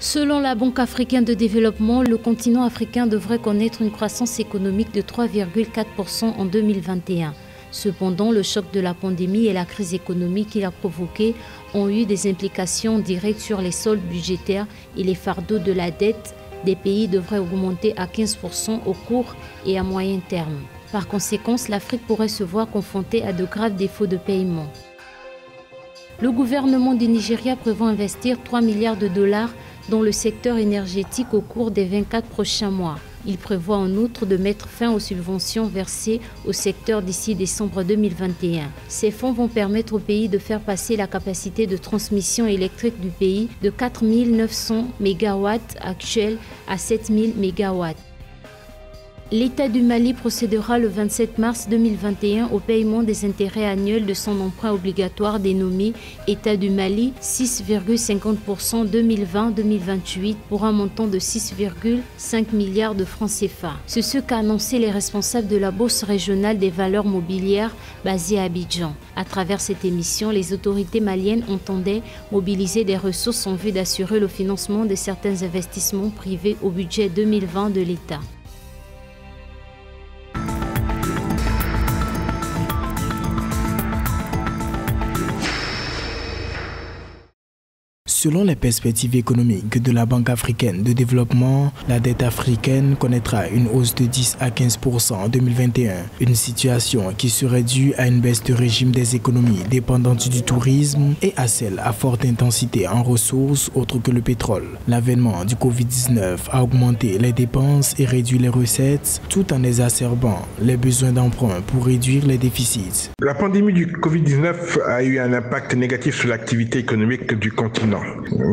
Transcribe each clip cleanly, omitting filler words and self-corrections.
Selon la Banque africaine de développement, le continent africain devrait connaître une croissance économique de 3,4% en 2021. Cependant, le choc de la pandémie et la crise économique qu'il a provoquée ont eu des implications directes sur les soldes budgétaires et les fardeaux de la dette des pays devraient augmenter à 15% au court et à moyen terme. Par conséquent, l'Afrique pourrait se voir confrontée à de graves défauts de paiement. Le gouvernement du Nigeria prévoit investir 3 milliards de dollars dans le secteur énergétique au cours des 24 prochains mois. Il prévoit en outre de mettre fin aux subventions versées au secteur d'ici décembre 2021. Ces fonds vont permettre au pays de faire passer la capacité de transmission électrique du pays de 4 900 MW actuels à 7 000 MW. L'État du Mali procédera le 27 mars 2021 au paiement des intérêts annuels de son emprunt obligatoire dénommé État du Mali 6,50% 2020-2028 pour un montant de 6,5 milliards de francs CFA. C'est ce qu'a annoncé les responsables de la Bourse régionale des valeurs mobilières basée à Abidjan. À travers cette émission, les autorités maliennes entendaient mobiliser des ressources en vue d'assurer le financement de certains investissements privés au budget 2020 de l'État. Selon les perspectives économiques de la Banque africaine de développement, la dette africaine connaîtra une hausse de 10 à 15% en 2021. Une situation qui serait due à une baisse de régime des économies dépendantes du tourisme et à celle à forte intensité en ressources autres que le pétrole. L'avènement du Covid-19 a augmenté les dépenses et réduit les recettes tout en exacerbant les besoins d'emprunt pour réduire les déficits. La pandémie du Covid-19 a eu un impact négatif sur l'activité économique du continent.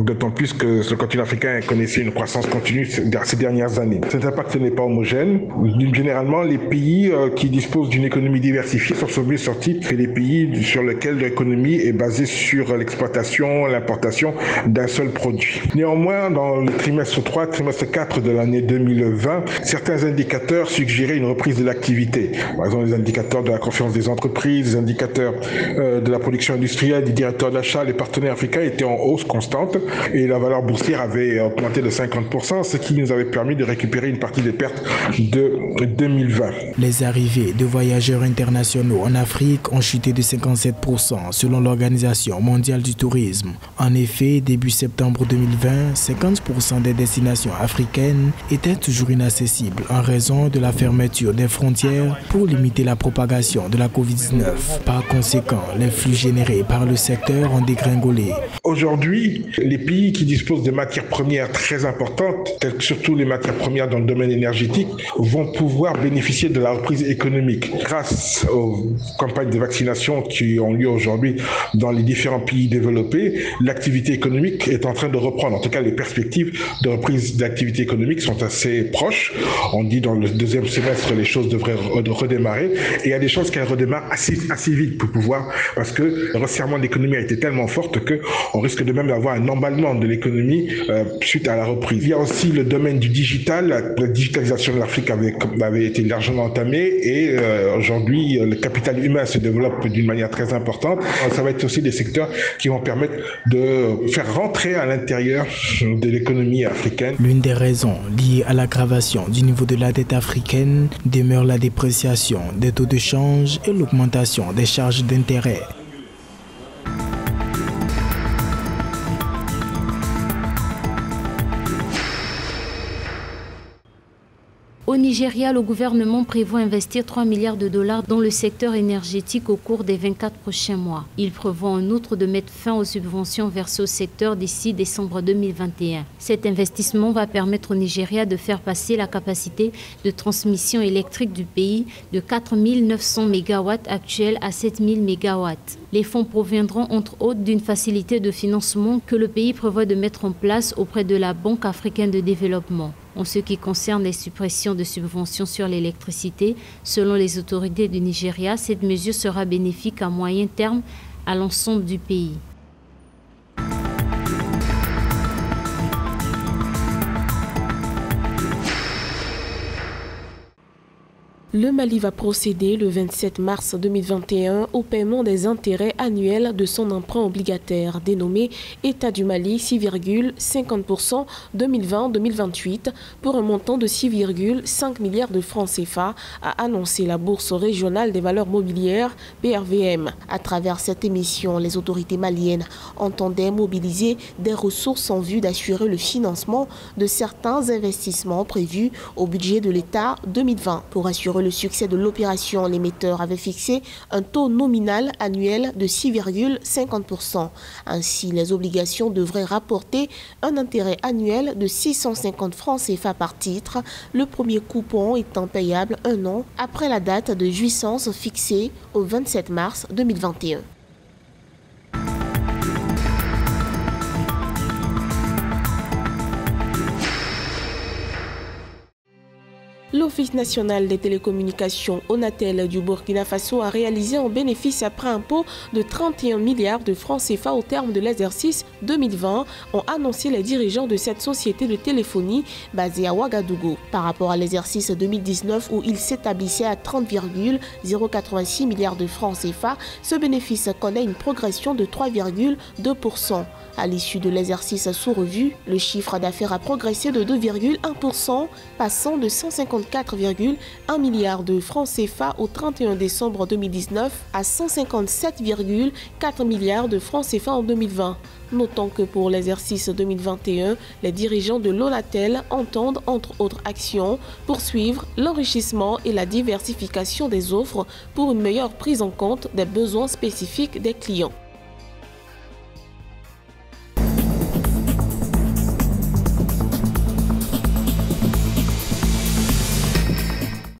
D'autant plus que ce continent africain connaissait une croissance continue ces dernières années. Cet impact n'est pas homogène. Généralement, les pays qui disposent d'une économie diversifiée sont mieux sortis que les pays sur lesquels l'économie est basée sur l'exploitation, l'importation d'un seul produit. Néanmoins, dans le trimestre 3, trimestre 4 de l'année 2020, certains indicateurs suggéraient une reprise de l'activité. Par exemple, les indicateurs de la confiance des entreprises, les indicateurs de la production industrielle, des directeurs d'achat, les partenaires africains étaient en hausse constante et la valeur boursière avait augmenté de 50%, ce qui nous avait permis de récupérer une partie des pertes de 2020. Les arrivées de voyageurs internationaux en Afrique ont chuté de 57% selon l'Organisation mondiale du tourisme. En effet, début septembre 2020, 50% des destinations africaines étaient toujours inaccessibles en raison de la fermeture des frontières pour limiter la propagation de la Covid-19. Par conséquent, les flux générés par le secteur ont dégringolé. Aujourd'hui, les pays qui disposent de matières premières très importantes, telles que surtout les matières premières dans le domaine énergétique, vont pouvoir bénéficier de la reprise économique. Grâce aux campagnes de vaccination qui ont lieu aujourd'hui dans les différents pays développés, l'activité économique est en train de reprendre. En tout cas, les perspectives de reprise d'activité économique sont assez proches. On dit dans le deuxième semestre, les choses devraient redémarrer. Et il y a des chances qu'elles redémarrent assez vite pour pouvoir, parce que le resserrement de l'économie a été tellement fort qu'on risque de même avoir un emballement de l'économie suite à la reprise. Il y a aussi le domaine du digital. La digitalisation de l'Afrique avait été largement entamée et aujourd'hui, le capital humain se développe d'une manière très importante. Ça va être aussi des secteurs qui vont permettre de faire rentrer à l'intérieur de l'économie africaine. L'une des raisons liées à l'aggravation du niveau de la dette africaine demeure la dépréciation des taux de change et l'augmentation des charges d'intérêt. Au Nigeria, le gouvernement prévoit investir 3 milliards de dollars dans le secteur énergétique au cours des 24 prochains mois. Il prévoit en outre de mettre fin aux subventions versées au secteur d'ici décembre 2021. Cet investissement va permettre au Nigeria de faire passer la capacité de transmission électrique du pays de 4 900 MW actuels à 7 000 MW. Les fonds proviendront entre autres d'une facilité de financement que le pays prévoit de mettre en place auprès de la Banque africaine de développement. En ce qui concerne les suppressions de subventions sur l'électricité, selon les autorités du Nigeria, cette mesure sera bénéfique à moyen terme à l'ensemble du pays. Le Mali va procéder le 27 mars 2021 au paiement des intérêts annuels de son emprunt obligataire dénommé État du Mali 6,50% 2020-2028 pour un montant de 6,5 milliards de francs CFA, a annoncé la Bourse régionale des valeurs mobilières BRVM. À travers cette émission, les autorités maliennes entendaient mobiliser des ressources en vue d'assurer le financement de certains investissements prévus au budget de l'État 2020. Pour assurer le succès de l'opération, l'émetteur avait fixé un taux nominal annuel de 6,50%. Ainsi, les obligations devraient rapporter un intérêt annuel de 650 francs CFA par titre, le premier coupon étant payable un an après la date de jouissance fixée au 27 mars 2021. L'Office national des télécommunications Onatel du Burkina Faso a réalisé un bénéfice après impôt de 31 milliards de francs CFA au terme de l'exercice 2020, ont annoncé les dirigeants de cette société de téléphonie basée à Ouagadougou. Par rapport à l'exercice 2019 où il s'établissait à 30,086 milliards de francs CFA, ce bénéfice connaît une progression de 3,2%. À l'issue de l'exercice sous revue, le chiffre d'affaires a progressé de 2,1%, passant de 154,1 milliards de francs CFA au 31 décembre 2019 à 157,4 milliards de francs CFA en 2020. Notons que pour l'exercice 2021, les dirigeants de l'Onatel entendent, entre autres actions, poursuivre l'enrichissement et la diversification des offres pour une meilleure prise en compte des besoins spécifiques des clients.